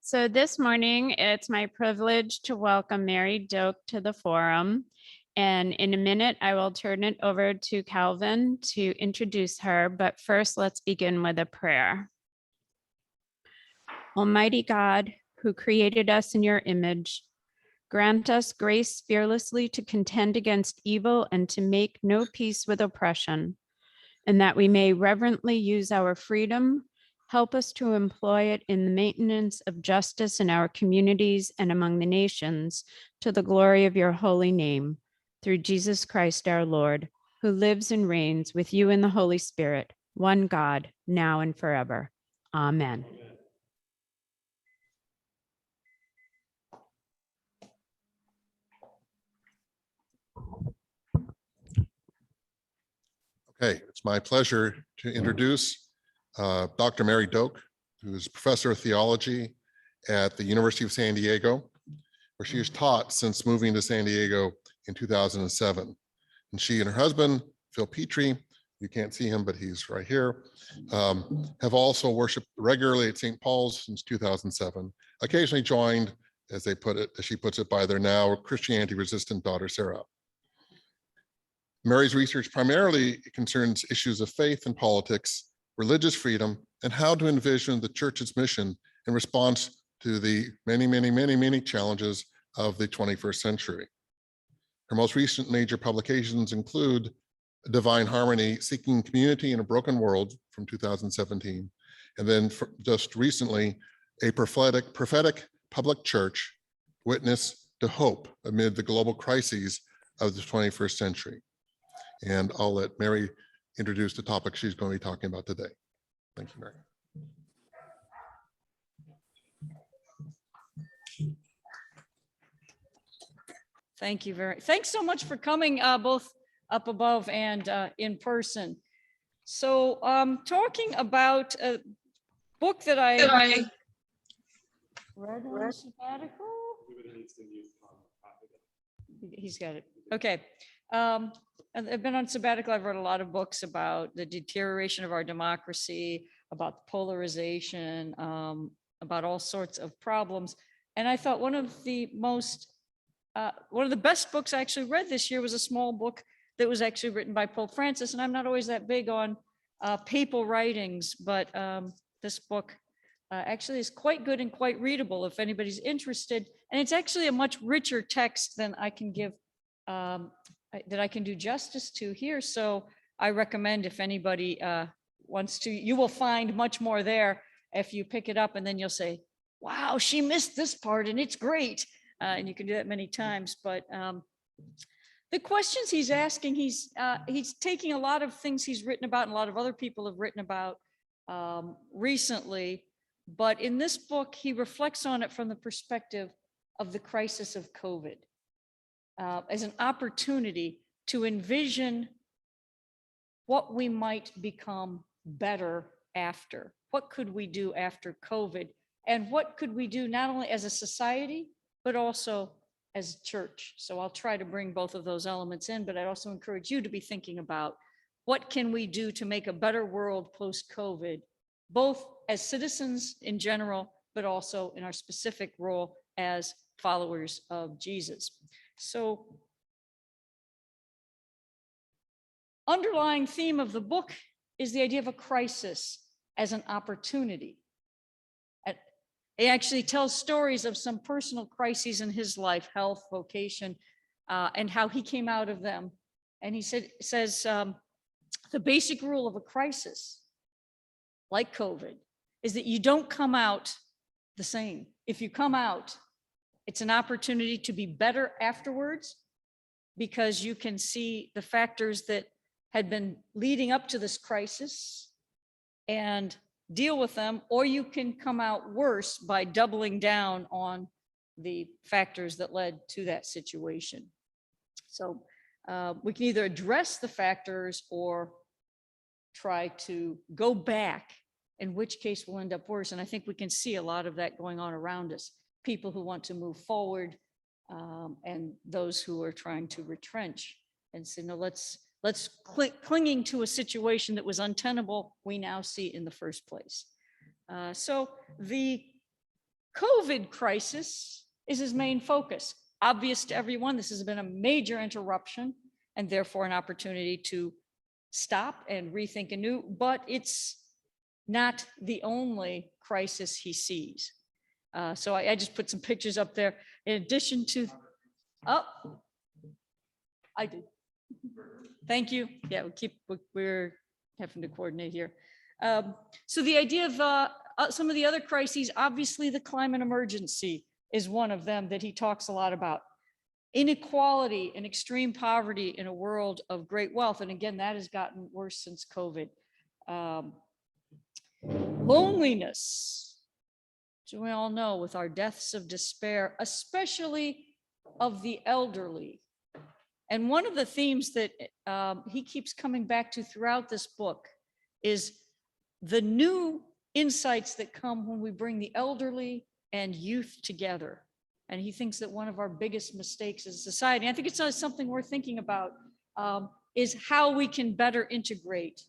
So this morning, it's my privilege to welcome Mary Doke to the forum. And in a minute, I will turn it over to Calvin to introduce her. But first, let's begin with a prayer. Almighty God, who created us in your image, grant us grace fearlessly to contend against evil and to make no peace with oppression, and that we may reverently use our freedom. Help us to employ it in the maintenance of justice in our communities and among the nations, to the glory of your holy name, through Jesus Christ our Lord, who lives and reigns with you in the Holy Spirit, one God, now and forever. Amen. Okay, it's my pleasure to introduce Dr. Mary Doke, who is professor of theology at the University of San Diego, where she has taught since moving to San Diego in 2007. And she and her husband, Phil Petrie, you can't see him, but he's right here, have also worshiped regularly at St. Paul's since 2007, occasionally joined, as they put it, as she puts it, by their now Christianity-resistant daughter, Sarah. Mary's research primarily concerns issues of faith and politics, religious freedom, and how to envision the church's mission in response to the many challenges of the 21st century. Her most recent major publications include Divine Harmony, Seeking Community in a Broken World from 2017, and then just recently, a prophetic public church, Witness to Hope Amid the Global Crises of the 21st Century. And I'll let Mary introduce the topic she's going to be talking about today. Thank you, Mary. Thank you thanks so much for coming both up above and in person. So talking about a book that I read on sabbatical. He's got it. Okay. I've been on sabbatical. I've read a lot of books about the deterioration of our democracy, about polarization, about all sorts of problems. And I thought one of the best books I actually read this year was a small book that was actually written by Pope Francis. And I'm not always that big on papal writings, but this book actually is quite good and quite readable if anybody's interested. And it's actually a much richer text than I can give that I can do justice to here. So I recommend if anybody wants to, you will find much more there if you pick it up and then you'll say, wow, she missed this part and it's great. And you can do that many times. But the questions he's asking, he's taking a lot of things he's written about and a lot of other people have written about recently. But in this book, he reflects on it from the perspective of the crisis of COVID. As an opportunity to envision what we might become better after. What could we do after COVID? And what could we do not only as a society, but also as a church? So I'll try to bring both of those elements in, but I also encourage you to be thinking about what can we do to make a better world post-COVID, both as citizens in general, but also in our specific role as followers of Jesus. So, underlying theme of the book is the idea of a crisis as an opportunity. He actually tells stories of some personal crises in his life, health, vocation, and how he came out of them. And he says the basic rule of a crisis, like COVID, is that you don't come out the same. If you come out, it's an opportunity to be better afterwards because you can see the factors that had been leading up to this crisis and deal with them, or you can come out worse by doubling down on the factors that led to that situation. So we can either address the factors or try to go back, in which case we'll end up worse. And I think we can see a lot of that going on around us. People who want to move forward and those who are trying to retrench and say, no, let's clinging to a situation that was untenable, we now see in the first place. So the COVID crisis is his main focus. Obvious to everyone, this has been a major interruption and therefore an opportunity to stop and rethink anew, but it's not the only crisis he sees. So I just put some pictures up there in addition to, oh, I do. Thank you. Yeah, we're having to coordinate here. So the idea of some of the other crises, obviously the climate emergency is one of them that he talks a lot about. Inequality and extreme poverty in a world of great wealth. And again, that has gotten worse since COVID. Loneliness, which we all know with our deaths of despair, especially of the elderly. And one of the themes that he keeps coming back to throughout this book is the new insights that come when we bring the elderly and youth together. And he thinks that one of our biggest mistakes as a society, I think it's something we're thinking about, is how we can better integrate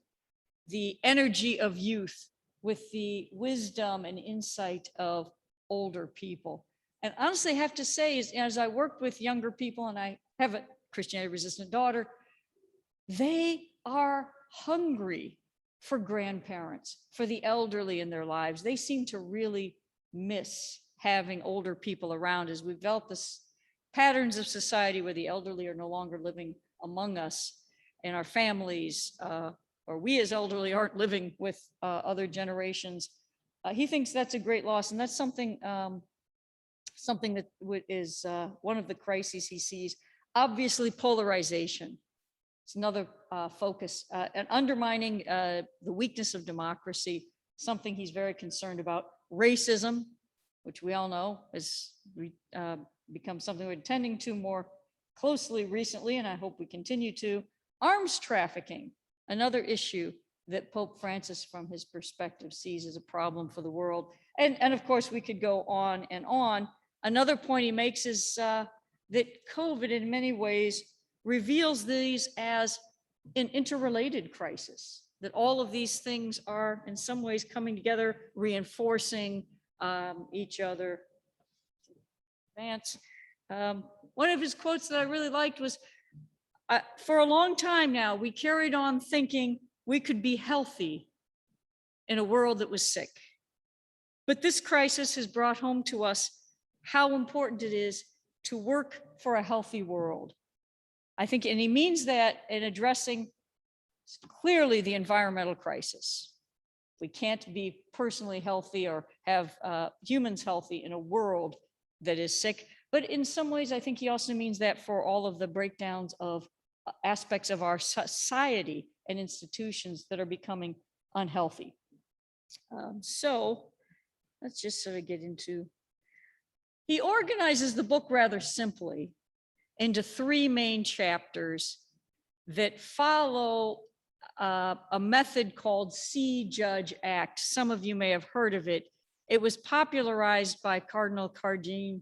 the energy of youth with the wisdom and insight of older people. And honestly, I have to say, as I work with younger people, and I have a Christianity resistant daughter, they are hungry for grandparents, for the elderly in their lives. They seem to really miss having older people around as we develop this patterns of society where the elderly are no longer living among us in our families, or we as elderly aren't living with other generations. He thinks that's a great loss, and that's something that is one of the crises he sees. Obviously, polarization. It's another focus, and undermining the weakness of democracy, something he's very concerned about. Racism, which we all know has become something we're tending to more closely recently, and I hope we continue to. Arms trafficking, another issue that Pope Francis, from his perspective, sees as a problem for the world. And of course, we could go on and on. Another point he makes is that COVID, in many ways, reveals these as an interrelated crisis, that all of these things are in some ways coming together, reinforcing each other. Vance. One of his quotes that I really liked was, for a long time now, we carried on thinking we could be healthy in a world that was sick. But this crisis has brought home to us how important it is to work for a healthy world. I think, and he means that in addressing clearly the environmental crisis. We can't be personally healthy or have humans healthy in a world that is sick. But in some ways, I think he also means that for all of the breakdowns of aspects of our society and institutions that are becoming unhealthy. So let's just sort of get into, he organizes the book rather simply into three main chapters that follow a method called See, Judge, Act. Some of you may have heard of it. It was popularized by Cardinal Cardin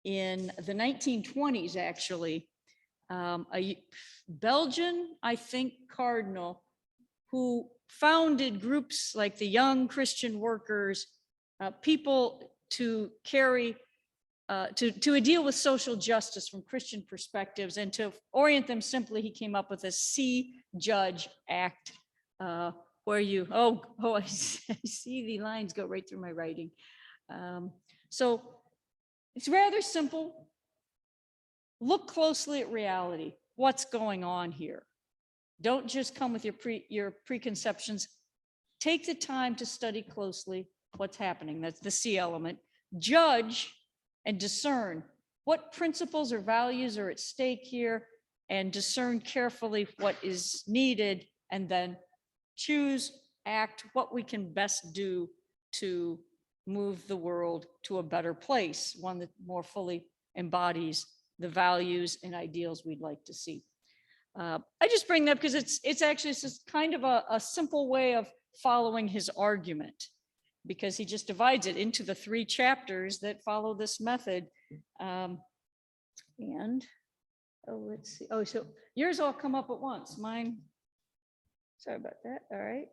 in the 1920s, actually. A Belgian, I think, cardinal who founded groups like the Young Christian Workers, people to carry to a deal with social justice from Christian perspectives, and to orient them simply, he came up with a See, Judge, Act, where you, I see the lines go right through my writing. So it's rather simple. Look closely at reality. What's going on here? Don't just come with your preconceptions. Take the time to study closely what's happening. That's the C element. Judge and discern what principles or values are at stake here, and discern carefully what is needed, and then choose, act, what we can best do to move the world to a better place, one that more fully embodies the values and ideals we'd like to see. I just bring that because it's actually just kind of a simple way of following his argument, because he just divides it into the three chapters that follow this method. Let's see. Oh, so yours all come up at once. Mine, sorry about that. All right.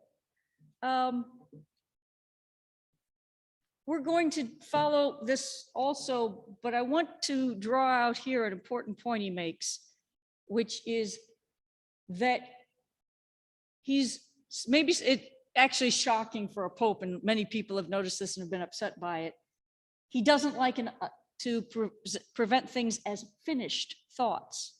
we're going to follow this also, but I want to draw out here an important point he makes, which is that he's maybe it actually shocking for a pope, and many people have noticed this and have been upset by it. He doesn't like to prevent things as finished thoughts.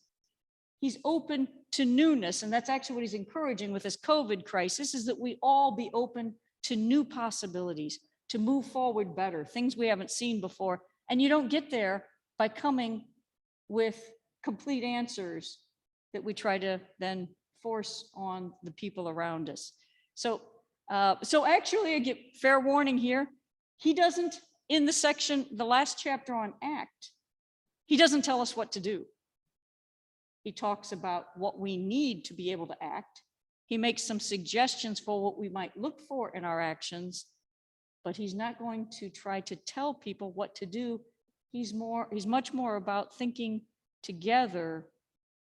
He's open to newness, and that's actually what he's encouraging with this COVID crisis, is that we all be open to new possibilities, to move forward better, things we haven't seen before. And you don't get there by coming with complete answers that we try to then force on the people around us. So actually, I give fair warning here. He doesn't, in the section, the last chapter on ACT, he doesn't tell us what to do. He talks about what we need to be able to act. He makes some suggestions for what we might look for in our actions, but he's not going to try to tell people what to do. He's much more about thinking together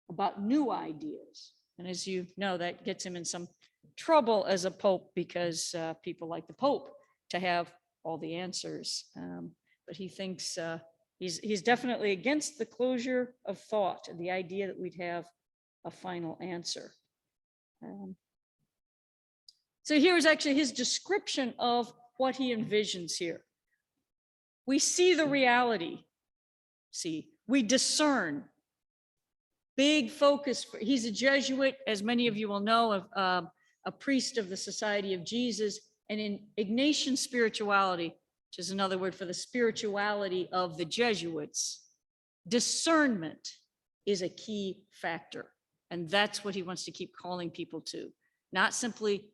about new ideas. And as you know, that gets him in some trouble as a pope, because people like the pope to have all the answers. But he thinks he's definitely against the closure of thought and the idea that we'd have a final answer. So here's actually his description of what he envisions here. We see the reality. We discern. Big focus. He's a Jesuit, as many of you will know, a priest of the Society of Jesus, and in Ignatian spirituality, which is another word for the spirituality of the Jesuits, discernment is a key factor. And that's what he wants to keep calling people to, not simply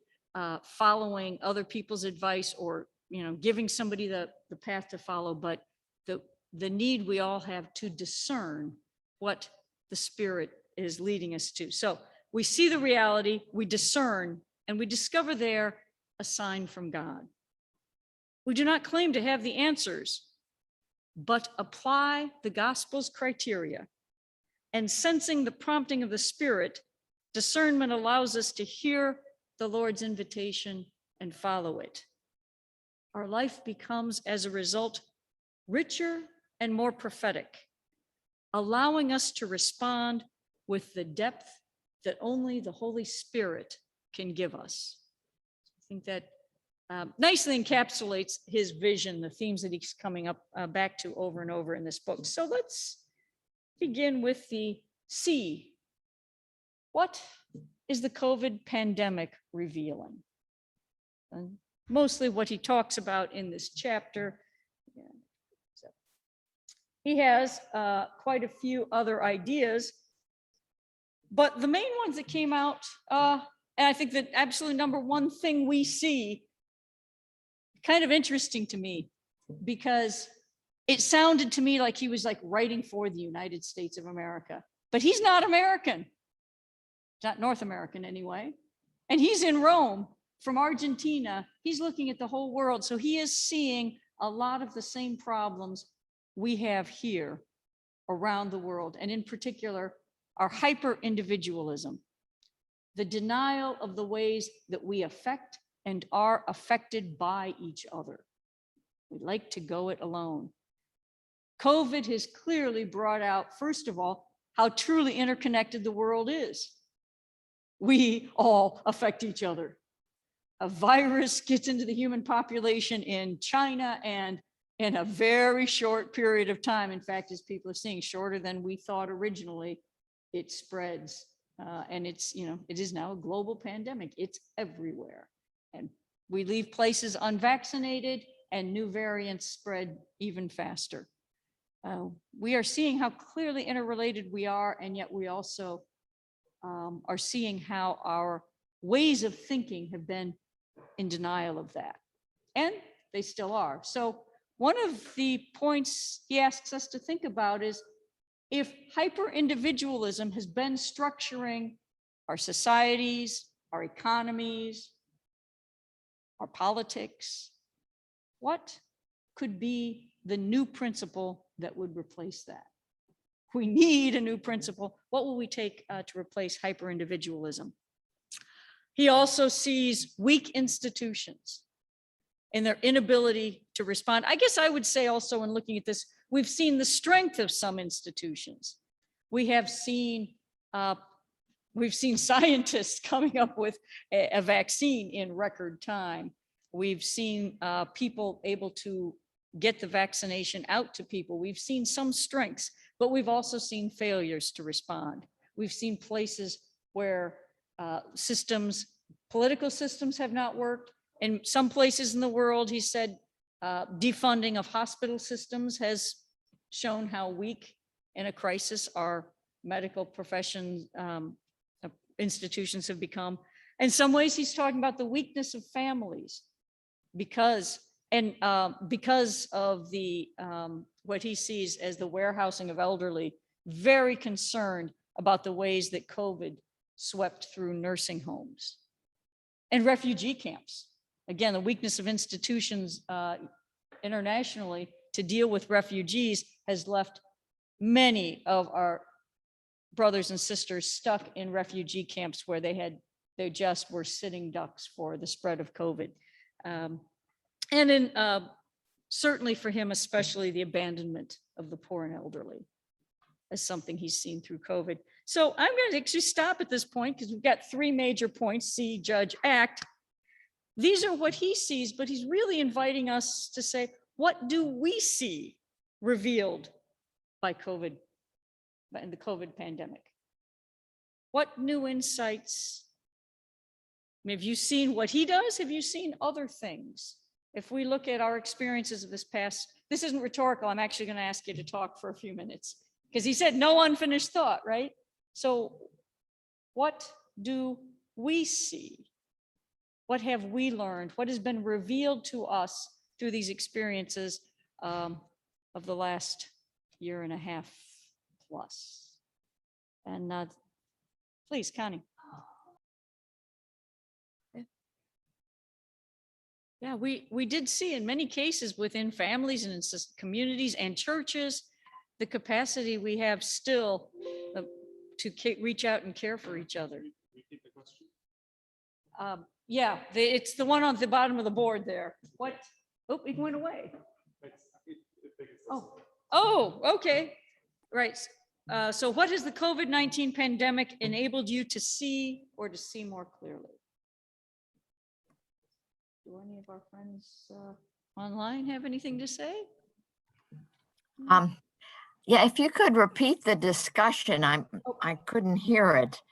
following other people's advice or giving somebody the path to follow, but the need we all have to discern what the Spirit is leading us to. So we see the reality, we discern, and we discover there a sign from God. We do not claim to have the answers, but apply the gospel's criteria. And sensing the prompting of the Spirit, discernment allows us to hear the Lord's invitation and follow it. Our life becomes, as a result, richer and more prophetic, allowing us to respond with the depth that only the Holy Spirit can give us. I think that nicely encapsulates his vision, the themes that he's coming up back to over and over in this book. So let's begin with the C. What is the COVID pandemic revealing? And mostly what he talks about in this chapter. So he has quite a few other ideas, but the main ones that came out, and I think that absolutely number one thing we see, kind of interesting to me, because it sounded to me like he was like writing for the United States of America, but he's not American, not North American anyway. And he's in Rome from Argentina. He's looking at the whole world. So he is seeing a lot of the same problems we have here around the world. And in particular, our hyper individualism, the denial of the ways that we affect and are affected by each other. We like to go it alone. COVID has clearly brought out, first of all, how truly interconnected the world is. We all affect each other. A virus gets into the human population in China, and in a very short period of time, in fact, as people are seeing, shorter than we thought originally, it spreads. And it's, it is now a global pandemic. It's everywhere. And we leave places unvaccinated and new variants spread even faster. We are seeing how clearly interrelated we are, and yet we also are seeing how our ways of thinking have been in denial of that. And they still are. So one of the points he asks us to think about is, if hyper-individualism has been structuring our societies, our economies, our politics, what could be the new principle that would replace that? We need a new principle. What will we take to replace hyper-individualism? He also sees weak institutions. and their inability to respond. I guess I would say also in looking at this, we've seen the strength of some institutions. We've seen scientists coming up with a vaccine in record time. We've seen people able to get the vaccination out to people. We've seen some strengths, but we've also seen failures to respond. We've seen places where political systems have not worked. In some places in the world, he said, defunding of hospital systems has shown how weak in a crisis our medical profession institutions have become. In some ways, he's talking about the weakness of families because of the what he sees as the warehousing of elderly, very concerned about the ways that COVID swept through nursing homes and refugee camps. Again, the weakness of institutions internationally to deal with refugees has left many of our brothers and sisters stuck in refugee camps where they just were sitting ducks for the spread of COVID. And certainly for him, especially the abandonment of the poor and elderly as something he's seen through COVID. So I'm going to actually stop at this point because we've got three major points: see, judge, act. These are what he sees, but he's really inviting us to say, what do we see revealed by COVID and the COVID pandemic? What new insights? Have you seen what he does? Have you seen other things? If we look at our experiences of this isn't rhetorical. I'm actually going to ask you to talk for a few minutes because he said no unfinished thought, right? So what do we see? What have we learned? What has been revealed to us through these experiences of the last year and a half plus? And please, Connie. Yeah, we did see in many cases within families and in communities and churches, the capacity we have still to reach out and care for each other. Repeat the question. Yeah, it's the one on the bottom of the board there. What? Oh, it went away. Oh, okay. Right. So what has the COVID-19 pandemic enabled you to see or to see more clearly? Do any of our friends online have anything to say? Yeah, if you could repeat the discussion, I couldn't hear it,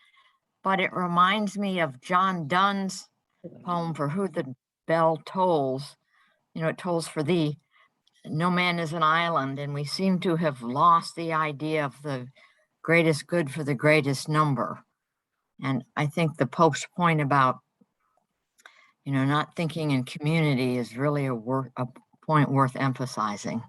but it reminds me of John Donne's poem, For Who the Bell Tolls. You know, it tolls for thee. No man is an island, and we seem to have lost the idea of the greatest good for the greatest number. And I think the Pope's point about, you know, not thinking in community is really a point worth emphasizing.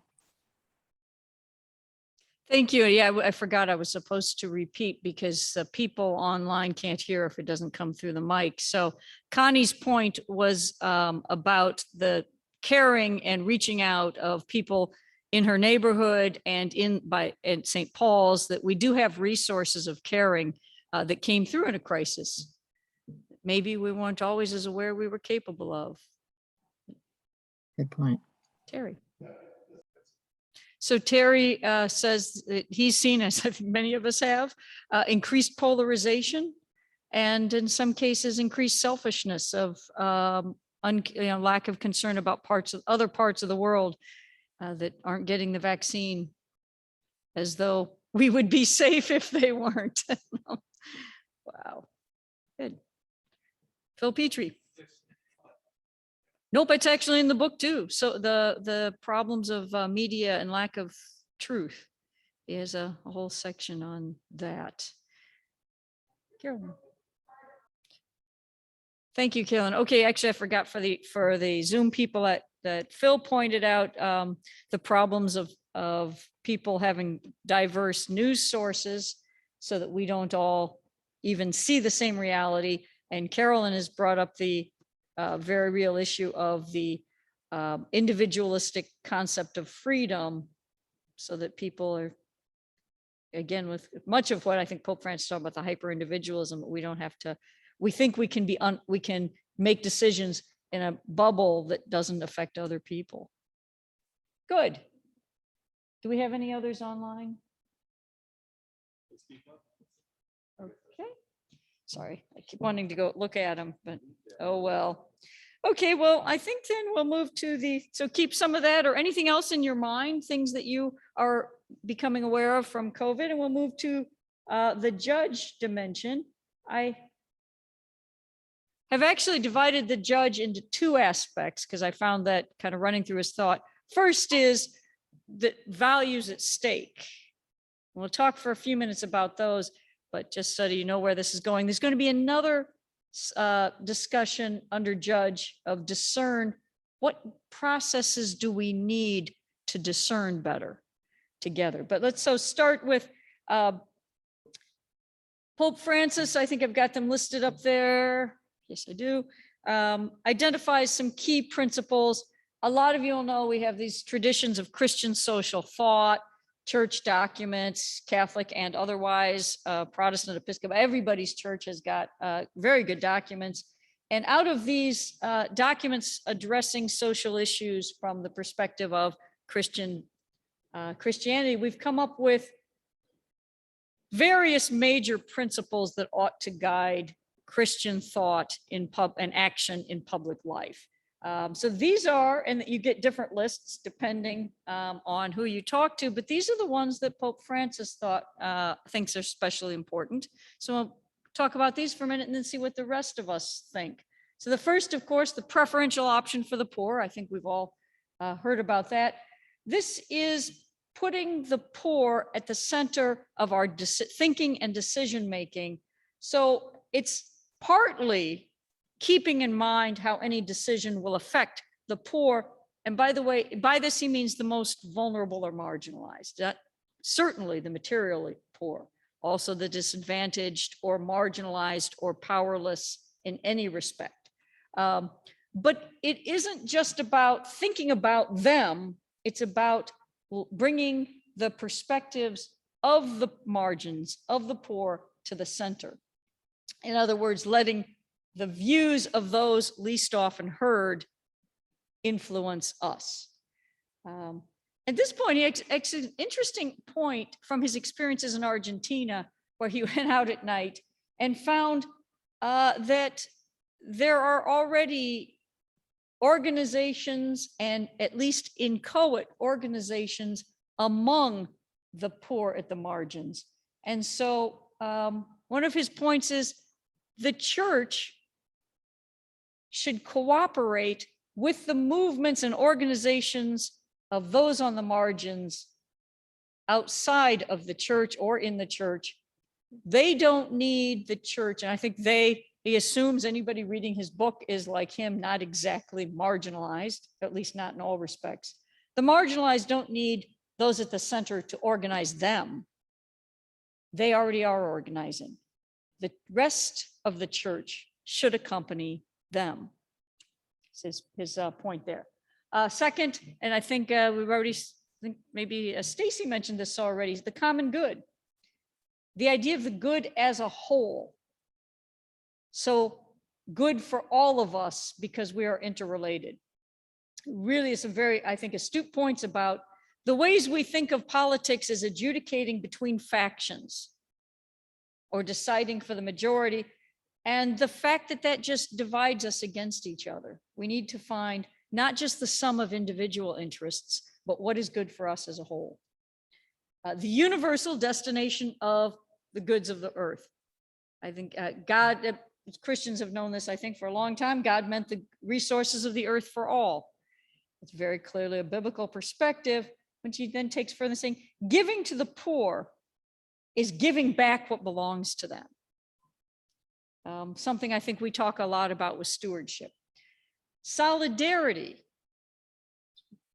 Thank you. Yeah, I forgot I was supposed to repeat because people online can't hear if it doesn't come through the mic. So Connie's point was about the caring and reaching out of people in her neighborhood and at St. Paul's, that we do have resources of caring that came through in a crisis. Maybe we weren't always as aware we were capable of. Good point. Terry. So Terry says that he's seen, as I think many of us have, increased polarization and in some cases increased selfishness of lack of concern about other parts of the world that aren't getting the vaccine, as though we would be safe if they weren't. Wow. Good. Phil Petrie. Nope, it's actually in the book too. So the problems of media and lack of truth is a whole section on that. Carolyn. Thank you, Carolyn. Okay, actually, I forgot for the Zoom people that Phil pointed out the problems of people having diverse news sources so that we don't all even see the same reality. And Carolyn has brought up the very real issue of the individualistic concept of freedom, so that people are, again, with much of what I think Pope Francis talked about, the hyper individualism, we don't have to, we think we can we can make decisions in a bubble that doesn't affect other people. Good. Do we have any others online? Okay. Sorry, I keep wanting to go look at them, but oh well. Okay, well, I think then we'll move to so keep some of that or anything else in your mind, things that you are becoming aware of from COVID, and we'll move to the judge dimension. I have actually divided the judge into two aspects because I found that kind of running through his thought. First is the values at stake. We'll talk for a few minutes about those, but just so you know where this is going, there's going to be another discussion under judge of discern. What processes do we need to discern better together? But let's start with Pope Francis. I think I've got them listed up there. Yes, I do. Identifies some key principles. A lot of you will know we have these traditions of Christian social thought, church documents, Catholic and otherwise, Protestant, Episcopal, everybody's church has got very good documents. And out of these documents addressing social issues from the perspective of Christianity, we've come up with various major principles that ought to guide Christian thought and action in public life. So these are, and you get different lists depending on who you talk to, but these are the ones that Pope Francis thinks are especially important. So I'll talk about these for a minute and then see what the rest of us think. So the first, of course, the preferential option for the poor. I think we've all heard about that. This is putting the poor at the center of our thinking and decision making. So it's partly keeping in mind how any decision will affect the poor. And by the way, by this, he means the most vulnerable or marginalized, certainly the materially poor, also the disadvantaged or marginalized or powerless in any respect. But it isn't just about thinking about them, it's about bringing the perspectives of the margins, of the poor to the center. In other words, letting the views of those least often heard influence us. At this point, he makes an interesting point from his experiences in Argentina, where he went out at night and found that there are already organizations, and at least inchoate organizations, among the poor at the margins. And so one of his points is the church should cooperate with the movements and organizations of those on the margins outside of the church or in the church. They don't need the church. And I think he assumes anybody reading his book is like him, not exactly marginalized, at least not in all respects. The marginalized don't need those at the center to organize them. They already are organizing. The rest of the church should accompany them. His point there. Second, and I think we've already, maybe Stacy mentioned this already, is the common good. The idea of the good as a whole. So good for all of us because we are interrelated. Really is some very, I think, astute points about the ways we think of politics as adjudicating between factions or deciding for the majority. And the fact that that just divides us against each other. We need to find not just the sum of individual interests, but what is good for us as a whole. The universal destination of the goods of the earth. I think God, Christians have known this, I think, for a long time. God meant the resources of the earth for all. It's very clearly a biblical perspective, which he then takes further, saying, giving to the poor is giving back what belongs to them. Something I think we talk a lot about with stewardship. Solidarity,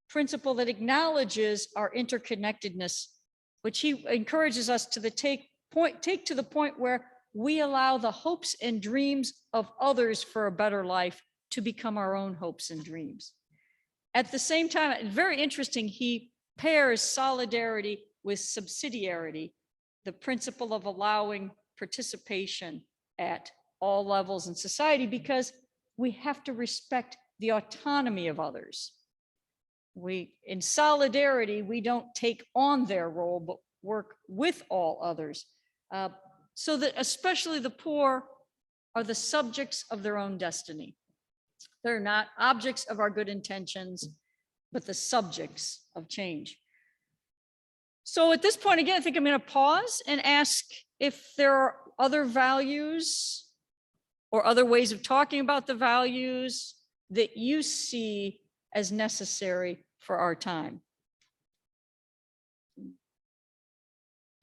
principle that acknowledges our interconnectedness, which he encourages us to take to the point where we allow the hopes and dreams of others for a better life to become our own hopes and dreams. At the same time, very interesting, he pairs solidarity with subsidiarity, the principle of allowing participation at all levels in society, because we have to respect the autonomy of others. In solidarity, we don't take on their role, but work with all others, so that especially the poor are the subjects of their own destiny. They're not objects of our good intentions, but the subjects of change. So at this point, again, I think I'm going to pause and ask if there are other values or other ways of talking about the values that you see as necessary for our time.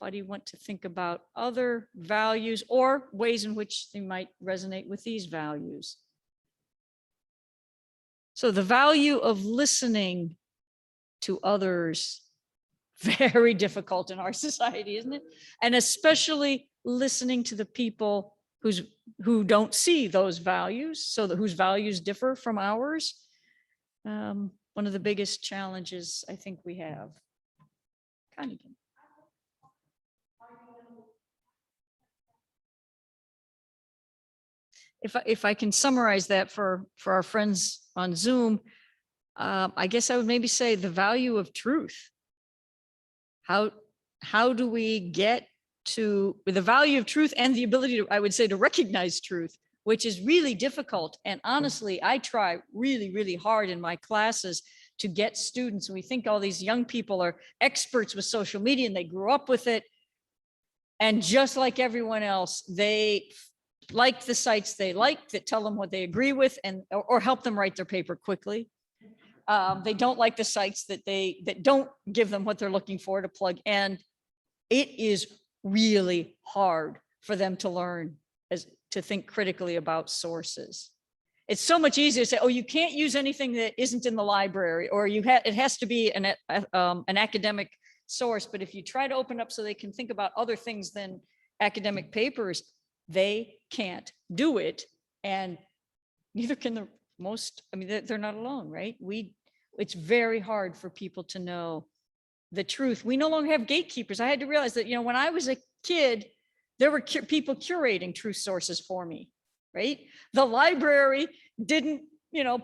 Anybody want to think about other values or ways in which they might resonate with these values? So the value of listening to others, very difficult in our society, isn't it? And especially listening to the people who don't see those values, so whose values differ from ours. One of the biggest challenges I think we have. Connigan. If I can summarize that for our friends on Zoom, I guess I would maybe say the value of truth. How do we get to the value of truth and the ability to, I would say, to recognize truth, which is really difficult. And honestly, I try really, really hard in my classes to get students. We think all these young people are experts with social media and they grew up with it. And just like everyone else, they like the sites they like that tell them what they agree with and or help them write their paper quickly. They don't like the sites that don't give them what they're looking for to plug. And it is really hard for them to learn to think critically about sources. It's so much easier to say, oh, you can't use anything that isn't in the library, or it has to be an academic source. But if you try to open up so they can think about other things than academic papers, they can't do it. And neither can the most, I mean, they're not alone, right? It's very hard for people to know the truth. We no longer have gatekeepers. I had to realize that, when I was a kid, there were people curating truth sources for me, right? The library didn't,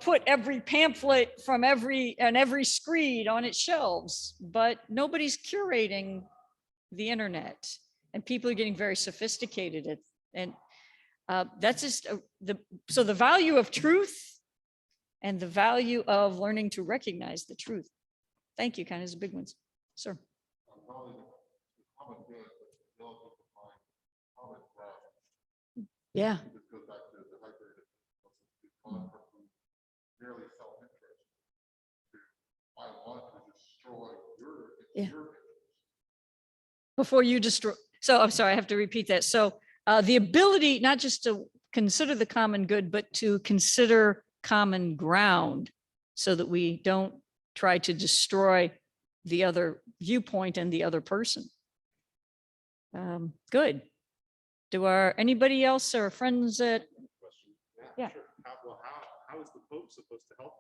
put every pamphlet from every screed on its shelves, but nobody's curating the internet, and people are getting very sophisticated at, and that's just so the value of truth and the value of learning to recognize the truth. Thank you, kind of is a big one, sir. Yeah. Yeah. Before you destroy. So I'm sorry, I have to repeat that. So the ability not just to consider the common good, but to consider common ground so that we don't try to destroy the other viewpoint and the other person. Good. Anybody else or friends that? Yeah. Sure. How is the Pope supposed to help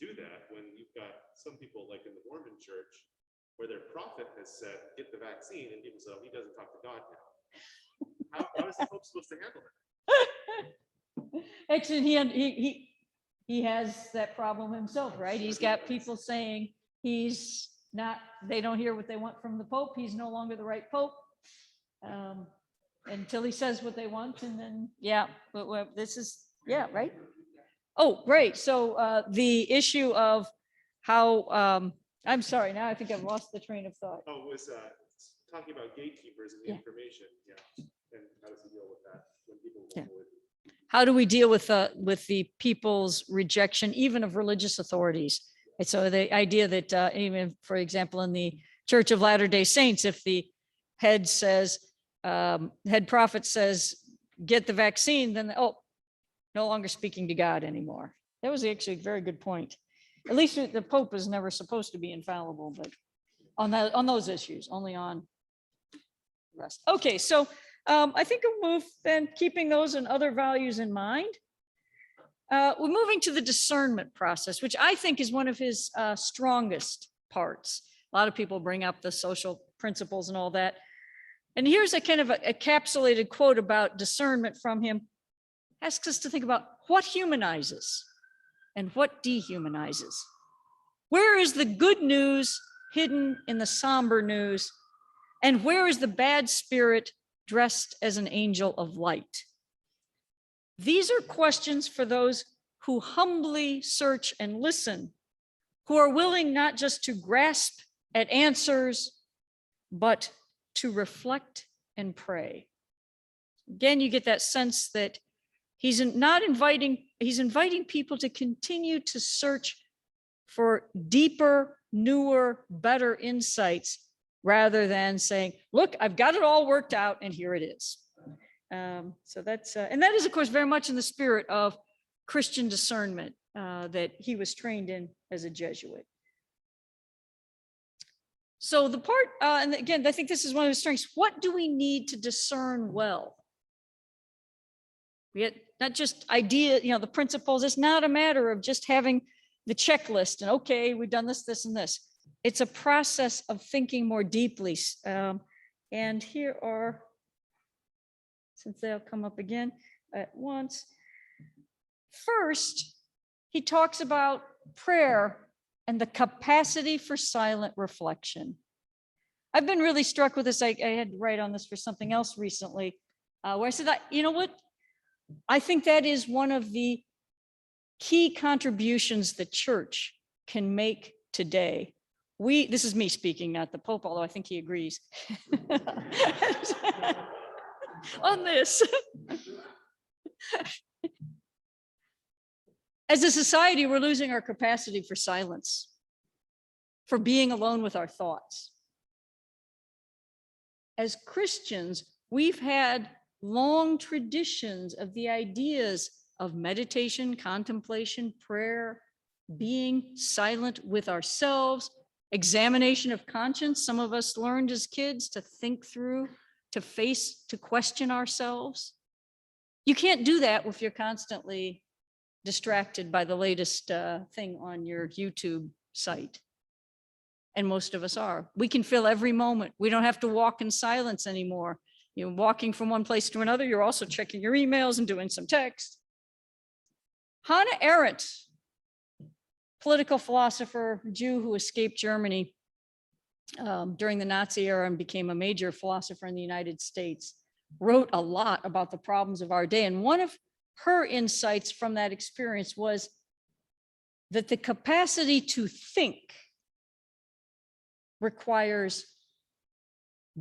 do that when you've got some people like in the Mormon church where their prophet has said, get the vaccine, and people say, oh, he doesn't talk to God now. How is the Pope supposed to handle it? Actually, he has that problem himself, right? He's got people saying he's not, they don't hear what they want from the Pope. He's no longer the right Pope until he says what they want. And then, yeah, but this is, yeah, right. Oh, right. So the issue of how, I'm sorry, now I think I've lost the train of thought. Oh, it was talking about gatekeepers and the information. Yeah. And how does he deal with that when people won't believe? How do we deal with the people's rejection, even of religious authorities? And so the idea that even, for example, in the Church of Latter-day Saints, if the head prophet says, get the vaccine, then, no longer speaking to God anymore. That was actually a very good point. At least the Pope is never supposed to be infallible, but on those issues, only on the rest. Okay, so I think we'll move then, keeping those and other values in mind. We're moving to the discernment process, which I think is one of his strongest parts. A lot of people bring up the social principles and all that. And here's a kind of a encapsulated quote about discernment from him. Asks us to think about what humanizes and what dehumanizes? Where is the good news hidden in the somber news? And where is the bad spirit dressed as an angel of light? These are questions for those who humbly search and listen, who are willing not just to grasp at answers, but to reflect and pray. Again, you get that sense that he's inviting people to continue to search for deeper, newer, better insights, rather than saying, look, I've got it all worked out and here it is. So that's, and that is of course very much in the spirit of Christian discernment that he was trained in as a Jesuit. So the part, and again, I think this is one of his strengths. What do we need to discern well? We had not just idea, the principles. It's not a matter of just having the checklist and okay, we've done this, this, and this. It's a process of thinking more deeply. And here are, since they'll come up again at once. First, he talks about prayer and the capacity for silent reflection. I've been really struck with this. I had to write on this for something else recently, where I said, you know what? I think that is one of the key contributions the church can make today. This is me speaking, not the Pope, although I think he agrees on this. As a society, we're losing our capacity for silence, for being alone with our thoughts. As Christians, we've had long traditions of the ideas of meditation, contemplation, prayer, being silent with ourselves, examination of conscience. Some of us learned as kids to think through, to face, to question ourselves. You can't do that if you're constantly distracted by the latest thing on your YouTube site. And most of us are. We can fill every moment. We don't have to walk in silence anymore. You're walking from one place to another. You're also checking your emails and doing some text. Hannah Arendt, political philosopher, Jew who escaped Germany during the Nazi era and became a major philosopher in the United States, wrote a lot about the problems of our day. And one of her insights from that experience was that the capacity to think requires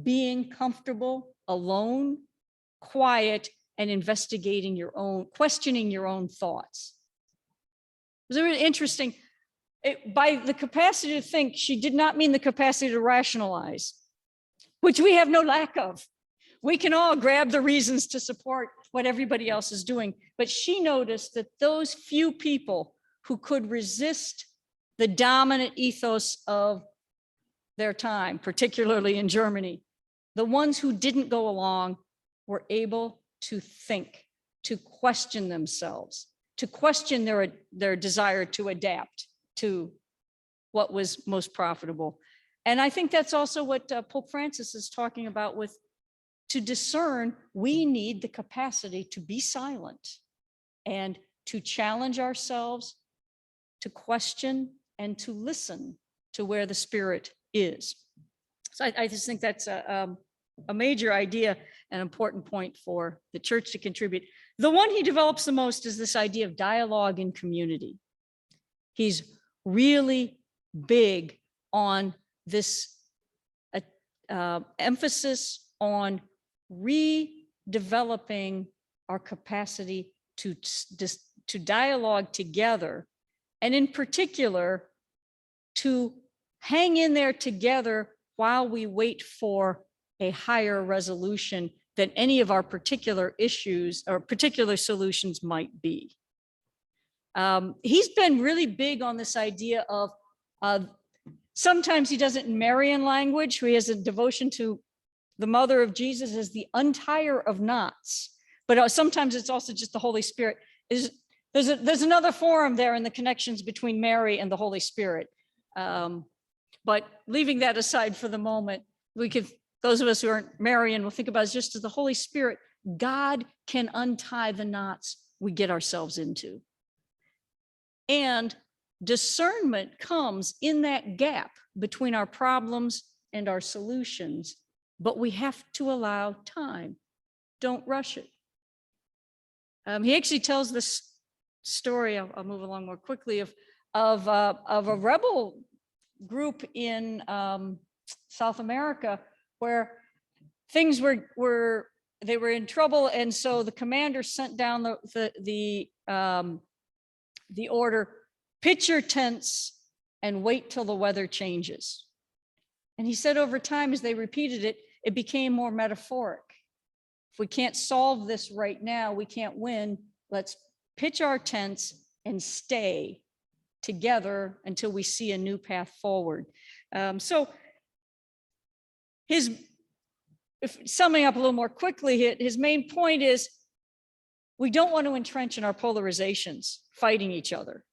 being comfortable, alone, quiet, and investigating your own, questioning your own thoughts. It was really interesting. By the capacity to think, she did not mean the capacity to rationalize, which we have no lack of. We can all grab the reasons to support what everybody else is doing. But she noticed that those few people who could resist the dominant ethos of their time, particularly in Germany, the ones who didn't go along were able to think, to question themselves, to question their desire to adapt to what was most profitable. And I think that's also what Pope Francis is talking about with, to discern, we need the capacity to be silent and to challenge ourselves, to question and to listen to where the Spirit is. So I just think that's a major idea, an important point for the church to contribute. The one he develops the most is this idea of dialogue in community. He's really big on this emphasis on redeveloping our capacity to dialogue together, and in particular, to hang in there together while we wait for a higher resolution than any of our particular issues or particular solutions might be. He's been really big on this idea of, sometimes he does it in Marian language, where he has a devotion to the mother of Jesus as the untire of knots. But sometimes it's also just the Holy Spirit. There's another forum there in the connections between Mary and the Holy Spirit. But leaving that aside for the moment, we could, those of us who aren't Marian will think about it just as the Holy Spirit. God can untie the knots we get ourselves into. And discernment comes in that gap between our problems and our solutions, but we have to allow time. Don't rush it. He actually tells this story, I'll move along more quickly, of a rebel group in South America where things were they were in trouble, and so the commander sent down the order, pitch your tents and wait till the weather changes. And he said over time, as they repeated it, it became more metaphoric. If we can't solve this right now, we can't win. Let's pitch our tents and stay together until we see a new path forward. So summing up a little more quickly, his main point is we don't want to entrench in our polarizations, fighting each other.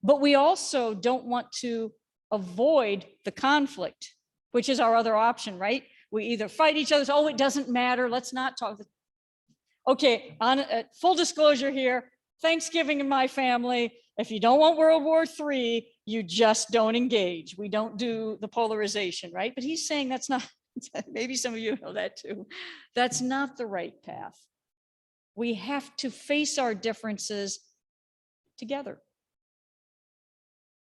But we also don't want to avoid the conflict, which is our other option, right? We either fight each other, oh, it doesn't matter, let's not talk. Okay, on full disclosure here, Thanksgiving in my family, if you don't want World War III, you just don't engage. We don't do the polarization, right? But he's saying that's not, maybe some of you know that too. That's not the right path. We have to face our differences together.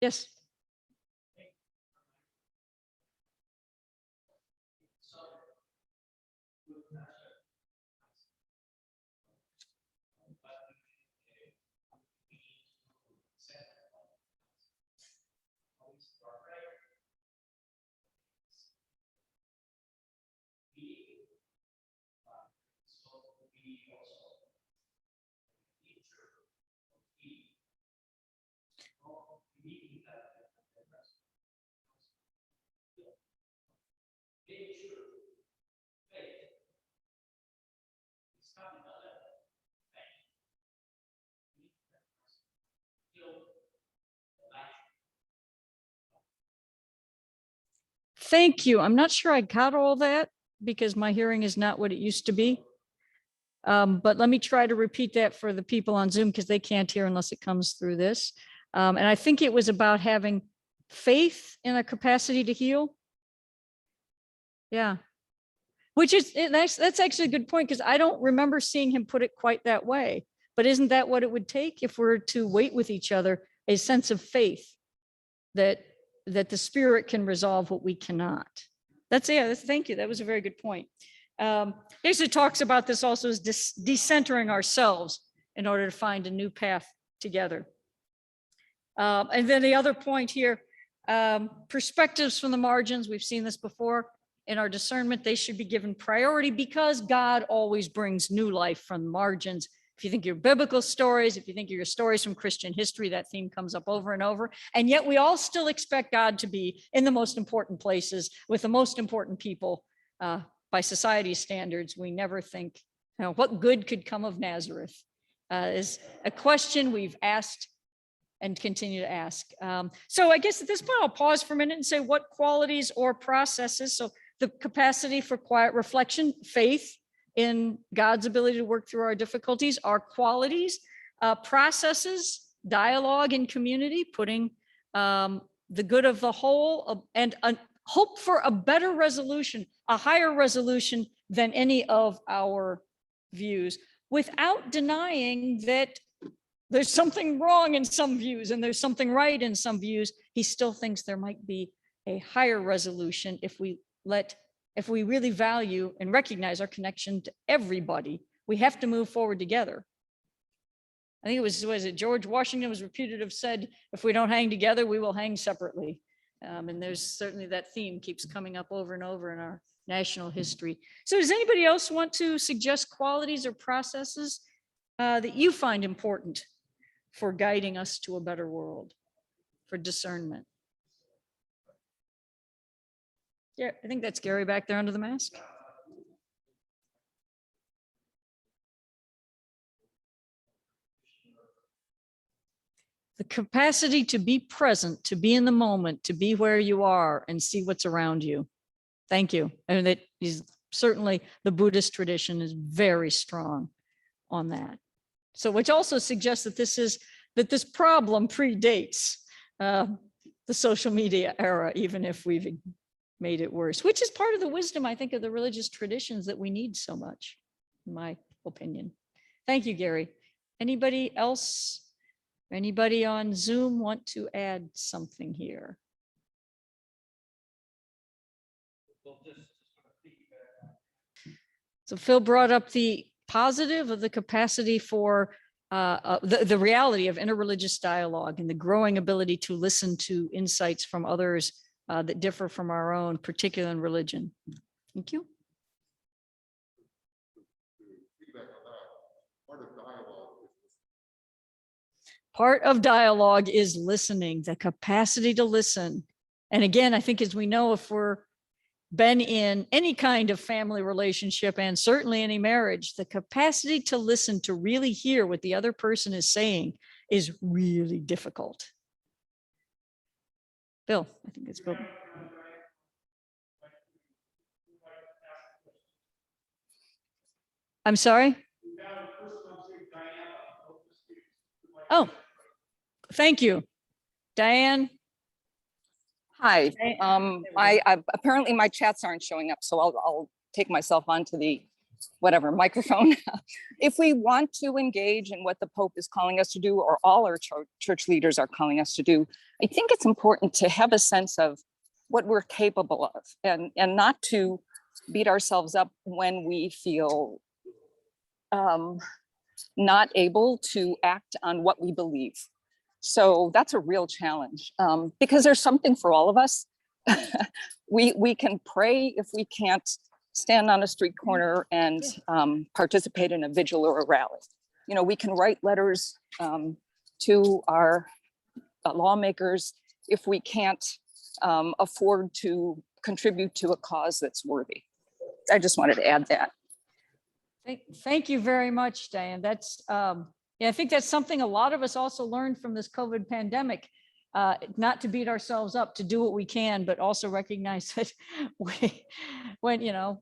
Yes. Thank you. I'm not sure I got all that because my hearing is not what it used to be. But let me try to repeat that for the people on Zoom because they can't hear unless it comes through this. And I think it was about having faith in a capacity to heal. Yeah. Which is, that's actually a good point because I don't remember seeing him put it quite that way. But isn't that what it would take if we're to wait with each other, a sense of faith that the Spirit can resolve what we cannot? Thank you. That was a very good point. He actually talks about this also as decentering ourselves in order to find a new path together. And then the other point here, perspectives from the margins. We've seen this before. In our discernment, they should be given priority because God always brings new life from the margins. If you think your biblical stories, if you think your stories from Christian history, that theme comes up over and over. And yet we all still expect God to be in the most important places with the most important people by society's standards. We never think, what good could come of Nazareth is a question we've asked and continue to ask. So I guess at this point, I'll pause for a minute and say what qualities or processes. So the capacity for quiet reflection, faith in God's ability to work through our difficulties, are qualities, processes, dialogue in community, putting the good of the whole and hope for a better resolution, a higher resolution than any of our views, without denying that there's something wrong in some views and there's something right in some views. He still thinks there might be a higher resolution if we really value and recognize our connection to everybody. We have to move forward together. I think was it George Washington was reputed to have said, if we don't hang together, we will hang separately. And there's certainly that theme keeps coming up over and over in our national history. So does anybody else want to suggest qualities or processes that you find important for guiding us to a better world, for discernment? Yeah, I think that's Gary back there under the mask. The capacity to be present, to be in the moment, to be where you are and see what's around you. Thank you. And that is certainly the Buddhist tradition is very strong on that. So which also suggests that this problem predates the social media era, even if we've made it worse, which is part of the wisdom, I think, of the religious traditions that we need so much, in my opinion. Thank you, Gary. Anybody else? Anybody on Zoom want to add something here? So Phil brought up the positive of the capacity for the reality of interreligious dialogue and the growing ability to listen to insights from others that differ from our own, particularly in religion. Thank you. Part of dialogue is listening, the capacity to listen. And again, I think, as we know, if we're been in any kind of family relationship and certainly any marriage, the capacity to listen, to really hear what the other person is saying is really difficult. Bill, I think it's Bill. I'm sorry? Oh, thank you. Diane? Hi, Hey, I apparently my chats aren't showing up, so I'll take myself onto the whatever microphone. If we want to engage in what the Pope is calling us to do, or all our church leaders are calling us to do, I think it's important to have a sense of what we're capable of, and not to beat ourselves up when we feel not able to act on what we believe. So that's a real challenge, because there's something for all of us. We can pray if we can't stand on a street corner and participate in a vigil or a rally. You know, we can write letters to our lawmakers if we can't afford to contribute to a cause that's worthy. I just wanted to add that. Thank you very much, Diane. That's, yeah, I think that's something a lot of us also learned from this COVID pandemic, not to beat ourselves up, to do what we can, but also recognize that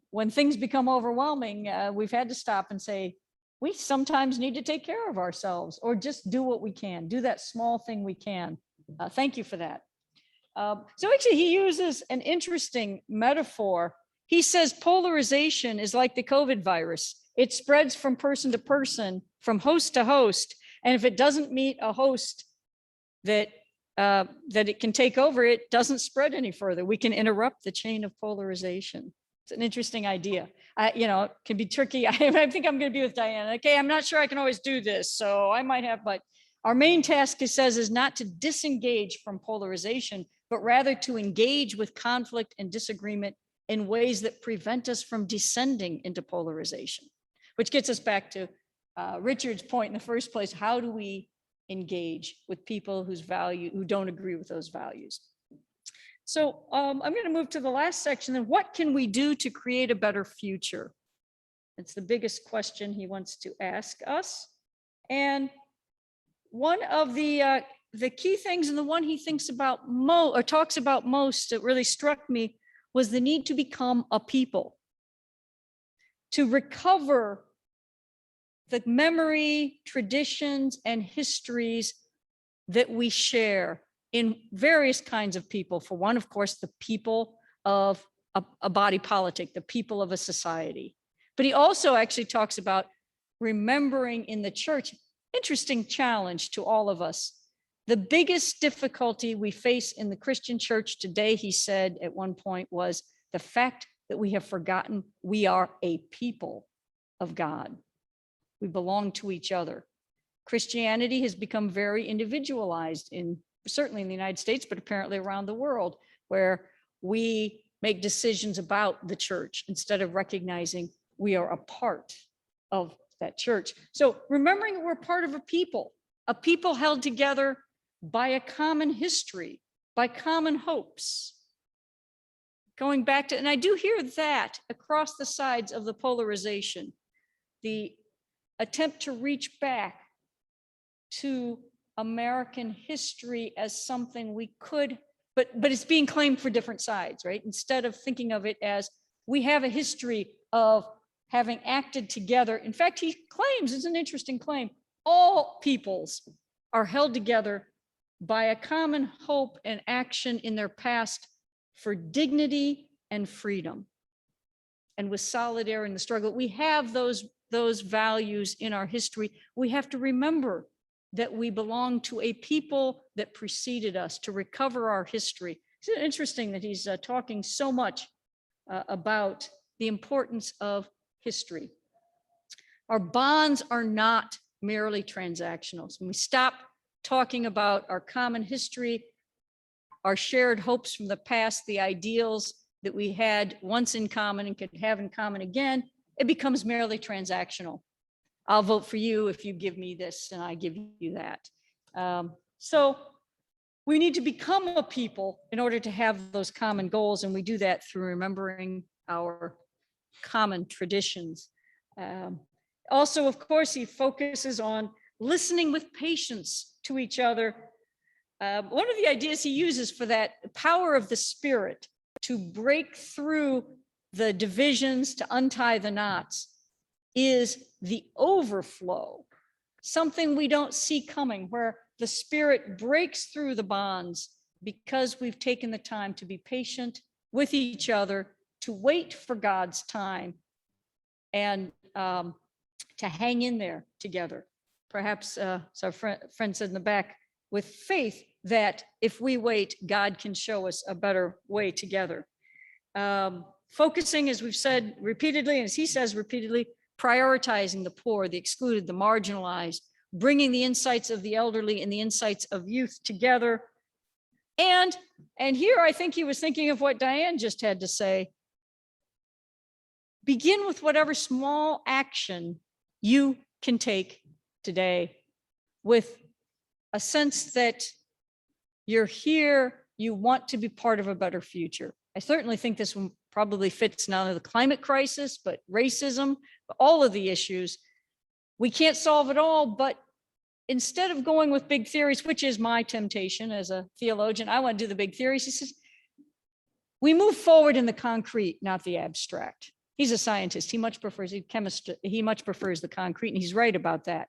when things become overwhelming, we've had to stop and say, we sometimes need to take care of ourselves, or just do what we can, do that small thing we can. Thank you for that. So actually, he uses an interesting metaphor. He says polarization is like the COVID virus. It spreads from person to person, from host to host. And if it doesn't meet a host that it can take over, it doesn't spread any further. We can interrupt the chain of polarization. It's an interesting idea. It can be tricky. I think I'm going to be with Diana. Okay, I'm not sure I can always do this, so I might have, but our main task, he says, is not to disengage from polarization, but rather to engage with conflict and disagreement in ways that prevent us from descending into polarization, which gets us back to Richard's point in the first place. How do we engage with people who don't agree with those values? So I'm going to move to the last section. Then, what can we do to create a better future? It's the biggest question he wants to ask us. And one of the key things, and the one he thinks about or talks about most, that really struck me, was the need to become a people, to recover the memory, traditions, and histories that we share in various kinds of people. For one, of course, the people of a body politic, the people of a society. But he also actually talks about remembering in the church. Interesting challenge to all of us. The biggest difficulty we face in the Christian church today, he said at one point, was the fact that we have forgotten we are a people of God. We belong to each other. Christianity has become very individualized, certainly in the United States, but apparently around the world, where we make decisions about the church instead of recognizing we are a part of that church. So remembering that we're part of a people held together by a common history, by common hopes. Going back to, and I do hear that across the sides of the polarization, the attempt to reach back to American history as something we could, but it's being claimed for different sides, right? Instead of thinking of it as we have a history of having acted together. In fact, he claims, it's an interesting claim, all peoples are held together by a common hope and action in their past for dignity and freedom. And with solidarity in the struggle, we have those values in our history. We have to remember that we belong to a people that preceded us, to recover our history. It's interesting that he's talking so much about the importance of history. Our bonds are not merely transactional. So when we stop talking about our common history, our shared hopes from the past, the ideals that we had once in common and could have in common again, it becomes merely transactional. I'll vote for you if you give me this and I give you that. So we need to become a people in order to have those common goals, and we do that through remembering our common traditions. Also, of course, he focuses on listening with patience to each other. One of the ideas he uses for that, the power of the Spirit to break through the divisions, to untie the knots, is the overflow, something we don't see coming, where the Spirit breaks through the bonds because we've taken the time to be patient with each other, to wait for God's time, and to hang in there together. Perhaps, as our friend said in the back, with faith that if we wait, God can show us a better way together. Focusing, as we've said repeatedly, and as he says repeatedly, prioritizing the poor, the excluded, the marginalized, bringing the insights of the elderly and the insights of youth together. And here I think he was thinking of what Diane just had to say. Begin with whatever small action you can take today, with a sense that you're here, you want to be part of a better future. I certainly think this one probably fits not only the climate crisis, but racism, all of the issues. We can't solve it all, but instead of going with big theories, which is my temptation as a theologian, I want to do the big theories. He says, we move forward in the concrete, not the abstract. He's a scientist. He much prefers, he's a chemist. He much prefers the concrete, and he's right about that.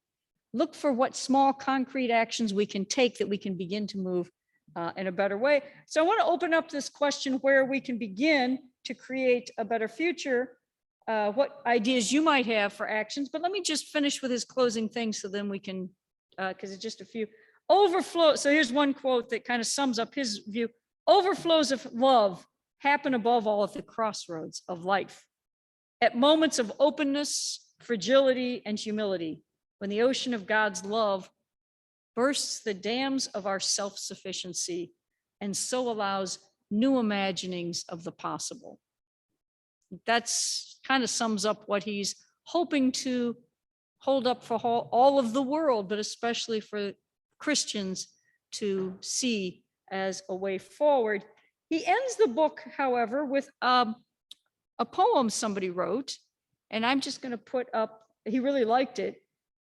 Look for what small concrete actions we can take that we can begin to move in a better way. So I want to open up this question where we can begin to create a better future, what ideas you might have for actions. But let me just finish with his closing thing so then we can, because it's just a few. Overflow. So here's one quote that kind of sums up his view. Overflows of love happen above all at the crossroads of life, at moments of openness, fragility, and humility, when the ocean of God's love bursts the dams of our self-sufficiency and so allows new imaginings of the possible. That's kind of sums up what he's hoping to hold up for all of the world, but especially for Christians to see as a way forward. He ends the book, however, with a poem somebody wrote, and I'm just going to put up, he really liked it,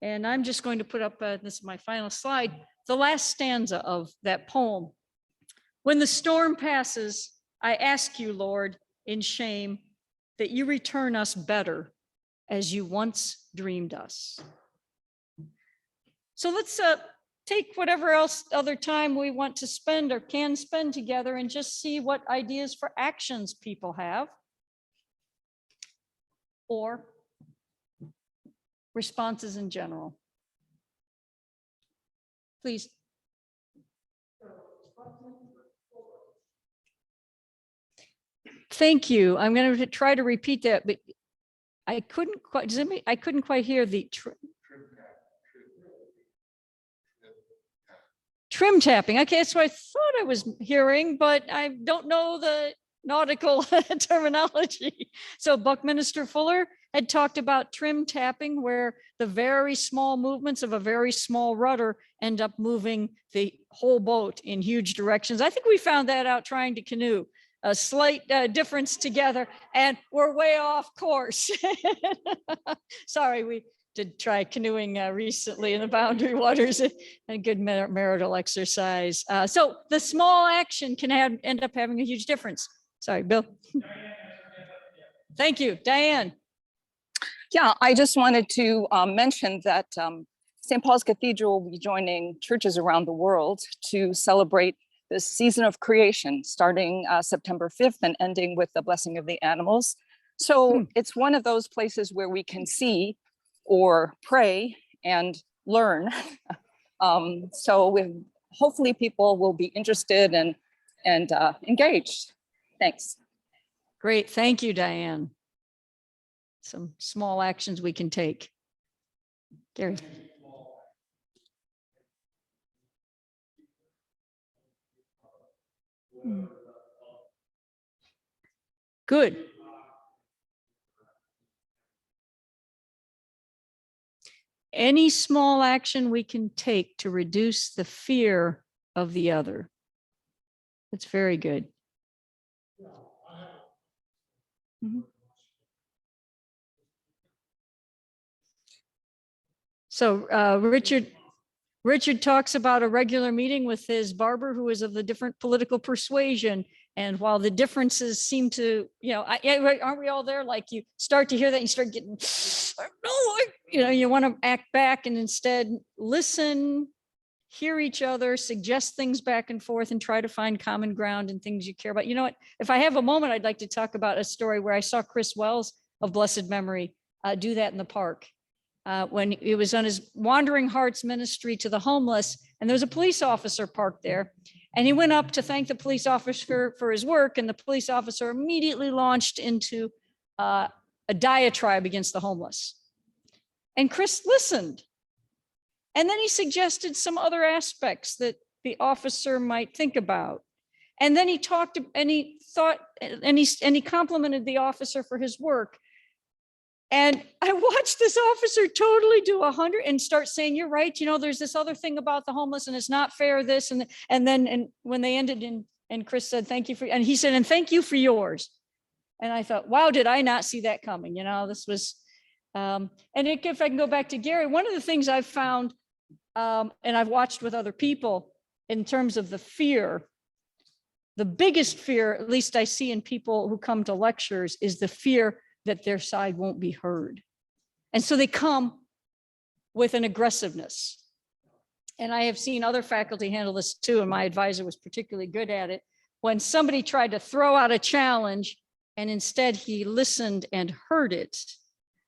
and I'm just going to put up, this is my final slide, the last stanza of that poem. When the storm passes, I ask you, Lord, in shame, that you return us better as you once dreamed us. So let's take whatever else other time we want to spend or can spend together and just see what ideas for actions people have, or responses in general. Please. Thank you. I'm going to try to repeat that, but I couldn't quite, I couldn't quite hear the trim tapping. Okay, that's what I thought I was hearing, but I don't know the nautical terminology. So Buckminster Fuller had talked about trim tapping, where the very small movements of a very small rudder end up moving the whole boat in huge directions. I think we found that out trying to canoe. A slight difference together, and we're way off course. Sorry, we did try canoeing recently in the Boundary Waters, and a good marital exercise. So the small action can end up having a huge difference. Sorry, Bill. Thank you, Diane. Yeah, I just wanted to mention that St. Paul's Cathedral will be joining churches around the world to celebrate the season of creation, starting September 5th and ending with the blessing of the animals. So it's one of those places where we can see or pray and learn. Hopefully people will be interested and engaged. Thanks. Great. Thank you, Diane. Some small actions we can take. Gary. Good. Any small action we can take to reduce the fear of the other. That's very good. Mhm. So Richard talks about a regular meeting with his barber who is of the different political persuasion. And while the differences seem to, aren't we all there? Like you start to hear that and you start getting, you want to act back and instead listen, hear each other, suggest things back and forth and try to find common ground and things you care about. You know what? If I have a moment, I'd like to talk about a story where I saw Chris Wells of blessed memory do that in the park. When he was on his Wandering Hearts ministry to the homeless, and there was a police officer parked there. And he went up to thank the police officer for his work, and the police officer immediately launched into a diatribe against the homeless. And Chris listened. And then he suggested some other aspects that the officer might think about. And then he talked and he thought, and he complimented the officer for his work. And I watched this officer totally do 100 and start saying, you're right. There's this other thing about the homeless and it's not fair, this. And then when they ended and Chris said, thank you for, and he said, and thank you for yours. And I thought, wow, did I not see that coming? This was, if I can go back to Gary, one of the things I've found, and I've watched with other people in terms of the fear, the biggest fear, at least I see in people who come to lectures, is the fear that their side won't be heard. And so they come with an aggressiveness. And I have seen other faculty handle this too, and my advisor was particularly good at it. When somebody tried to throw out a challenge and instead he listened and heard it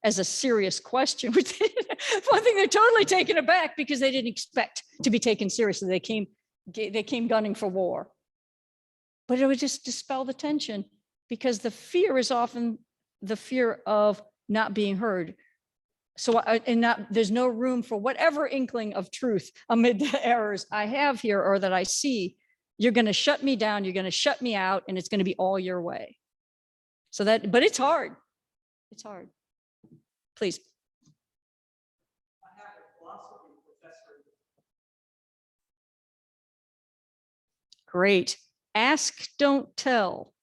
as a serious question, one thing, they're totally taken aback because they didn't expect to be taken seriously. They came gunning for war. But it would just dispel the tension, because the fear is often the fear of not being heard. So there's no room for whatever inkling of truth amid the errors I have here or that I see. You're going to shut me down, you're going to shut me out, and it's going to be all your way. But it's hard. It's hard. Please. I have a philosophy professor. Great. Ask, don't tell.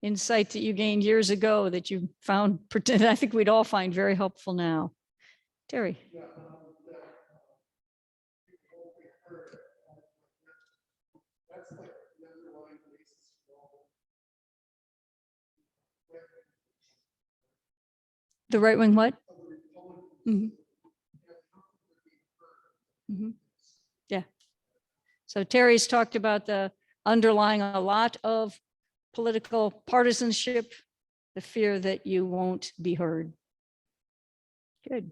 Insight that you gained years ago that you found, I think we'd all find very helpful now. Terry. Yeah, that's like the underlying basis for all. The right wing what? Mm-hmm. Mm-hmm. Yeah. So Terry's talked about the underlying a lot of political partisanship, the fear that you won't be heard. Good.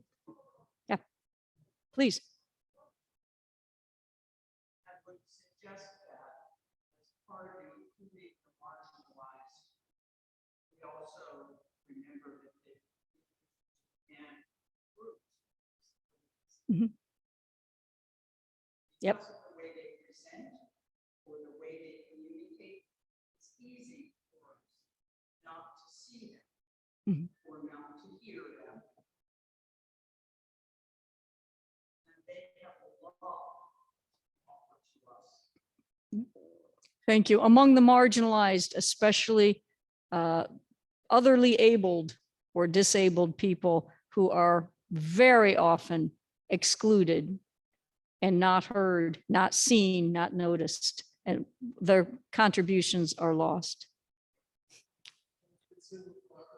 Yeah, please. I would suggest that as part of including the marginalized, we also remember that they and groups. Mm-hmm. Yep. Because of the way they present or the way they communicate, it's easy for us not to see them or not to hear them. And they have a lot to offer to us. Thank you. Among the marginalized, especially otherly abled or disabled people who are very often excluded and not heard, not seen, not noticed, and their contributions are lost.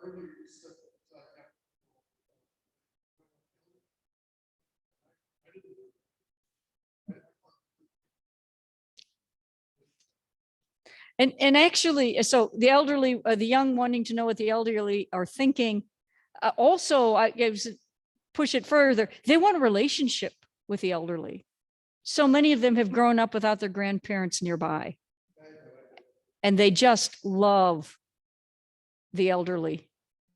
Earlier you said that And actually, so the elderly, the young wanting to know what the elderly are thinking. Also, I gives push it further. They want a relationship with the elderly. So many of them have grown up without their grandparents nearby. And they just love the elderly.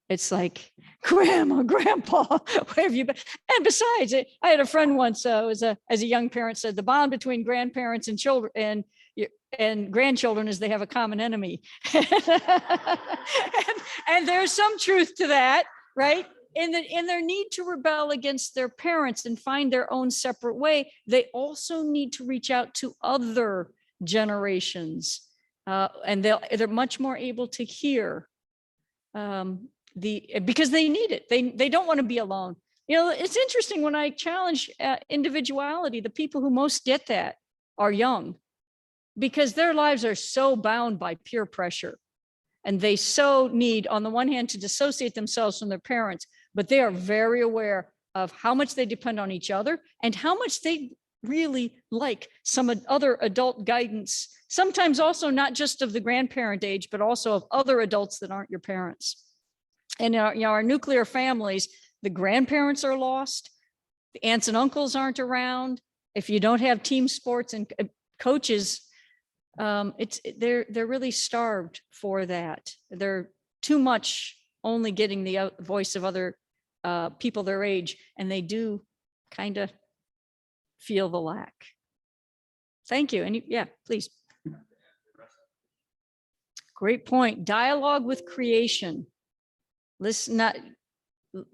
It's like, grandma, grandpa, where have you been? And besides, I had a friend once, as a young parent, said the bond between grandparents and children and grandchildren is they have a common enemy. and there's some truth to that, right? In their need to rebel against their parents and find their own separate way, they also need to reach out to other generations, and they're much more able to hear. Because they need it. They don't want to be alone. You know, it's interesting when I challenge individuality, the people who most get that are young, because their lives are so bound by peer pressure. And they so need, on the one hand, to dissociate themselves from their parents, but they are very aware of how much they depend on each other and how much they really like some other adult guidance, sometimes also not just of the grandparent age, but also of other adults that aren't your parents. And our nuclear families, the grandparents are lost, the aunts and uncles aren't around. If you don't have team sports and coaches, they're really starved for that. They're too much only getting the voice of other people their age, and they do kind of feel the lack. Thank you. And yeah, please. Great point. Dialogue with creation. Listen, not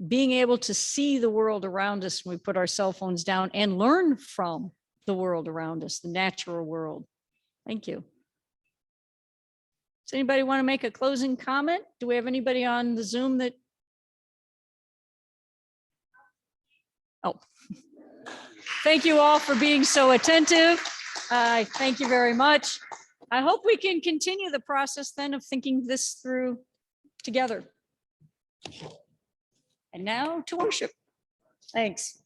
being able to see the world around us when we put our cell phones down and learn from the world around us, the natural world. Thank you. Does anybody want to make a closing comment? Do we have anybody on the Zoom that? Oh, thank you all for being so attentive. Thank you very much. I hope we can continue the process then of thinking this through together. And now to worship. Thanks.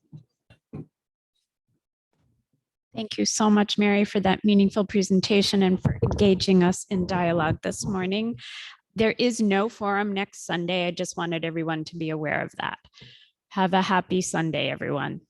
Thank you so much, Mary, for that meaningful presentation and for engaging us in dialogue this morning. There is no forum next Sunday. I just wanted everyone to be aware of that. Have a happy Sunday, everyone.